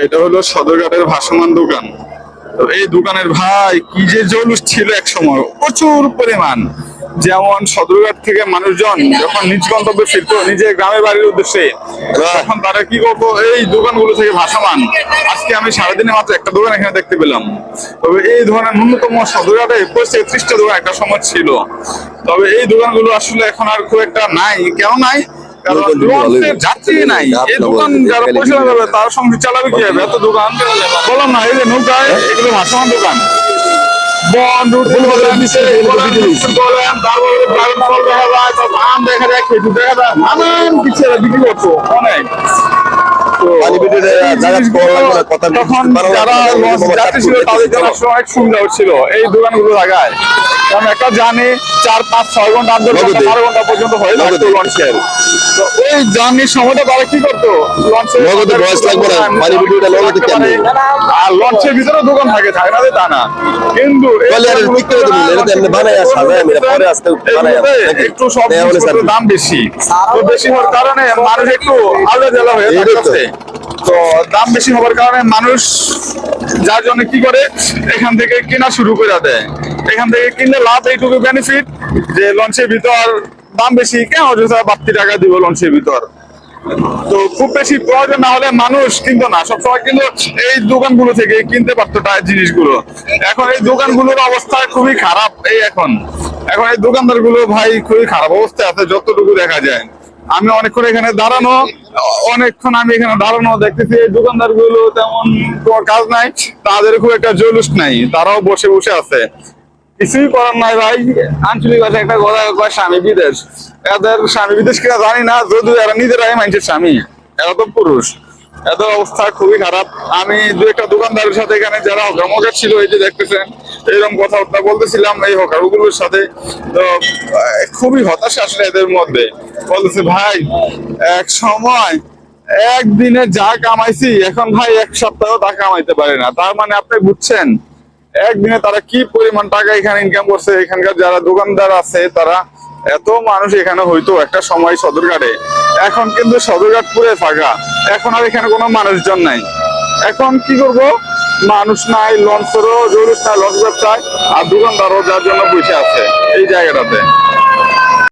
এটা হলো সদরঘাটের ভাসমান দোকান। তো এই দোকানের ভাই কি যে জলুস ছিল এক সময়, প্রচুর পরিমাণ। যেমন সদরঘাট থেকে মানুষজন যখন নিজ গন্তব্যে ফিরতো নিজের গ্রামের বাড়ির উদ্দেশ্যে, তখন তারা কি করতো, এই দোকানগুলো থেকে ভাসমান। আজকে আমি সারাদিনে মাত্র একটা দোকান এখানে দেখতে পেলাম। তবে এই ধরনের ন্যূনতম সদরঘাটে 25-30টা দোকান একটা সময় ছিল। তবে এই দোকানগুলো আসলে এখন আর খুব একটা নাই। কেন নাই? কারণ লঞ্চের যাত্রী নাই। এই দোকান যারা পরিচালনা করবে তার সঙ্গে চালাবে কি হবে? এত দোকান বললাম না, এই যে নৌকায় এগুলো ভাসমান দোকান। বন্ড রুটি বলেন, তারপরে ড্রাগন ফল দেখা যায়, তারপর আম দেখা যায়, খেজুর দেখা যায়, নানান কিছু এরা বিক্রি করতো অনেক। তো তখন যারা লঞ্চ যাত্রী ছিল তাদের জন্য অনেক সুবিধা হচ্ছিল এই দোকানগুলো লাগায়। কারণ একটা জার্নি 4-5-6 ঘন্টা 8-10 ঘন্টা পর্যন্ত হয়ে লাগতো লঞ্চের। তো এই জার্নির সময়টা তারা কি করতো, লঞ্চের আর লঞ্চের ভিতরে দোকান থাকে, থাকে না তা না, কিন্তু একটু সব দাম বেশি। তো বেশি হওয়ার কারণে মানুষ একটু আলাদা জেলা হয়ে থাকতেছে। তো দাম বেশি হওয়ার কারণে মানুষ যার জন্য কি করে, এখান থেকে কেনা শুরু করে দেয়। এখান থেকে কিনলে লাভ এইটুকু বেনিফিট যে লঞ্চের ভিতর দাম বেশি, কেন অযথা বাড়তি টাকা দিব লঞ্চের ভিতর। তো খুব বেশি প্রয়োজন না হলে মানুষ কিনতো না, সবসময় কিন্তু এই দোকানগুলো থেকে কিনতে পারতো জিনিসগুলো। এখন এই দোকানগুলোর অবস্থা খুবই খারাপ। এখন এই দোকানদার গুলো ভাই খুবই খারাপ অবস্থায় আছে যতটুকু দেখা যায়। আমি অনেকক্ষণ এখানে দাঁড়ানো দেখতেছি, এই দোকানদার গুলো তেমন কোনো কাজ নাই, তাদের খুব একটা জলুস নাই, তারাও বসে বসে আছে। কিছুই করার নাই ভাই। আঞ্চলিক ভাষায় একটা কথা কয় স্বামী বিদেশ। এদের স্বামী বিদেশ কিনা জানি না, যদিও এরা নিজেরাই মানুষের স্বামী, এরা তো পুরুষ। এদের অবস্থা খুবই খারাপ। আমি দু একটা দোকানদারের সাথে এখানে যারা হকার ছিল, এই যে দেখতেছেন এরকম কথাবার্তা বলতেছিলাম এই হকার ওগুলোর সাথে। তো খুবই হতাশা আসলে এদের মধ্যে। বলতেছে ভাই এক সময় একদিনে যা কামাইছি এখন ভাই এক সপ্তাহ তা কামাইতে পারে না। তার মানে আপনি বুঝছেন একদিনে তারা কি পরিমাণ টাকা এখানে ইনকাম করছে। এখানকার যারা দোকানদার আছে তারা, এত মানুষ এখানে হয়তো একটা সময় সদরঘাটে, এখন কিন্তু সদরঘাট পুরো ফাঁকা। এখন আর এখানে কোনো মানুষজন নাই। এখন কি করব, মানুষ নাই, লঞ্চেরও জরুরি নাই, লঞ্চ ব্যবসায়, আর দোকানদারও যার জন্য বসে আছে এই জায়গাটাতে।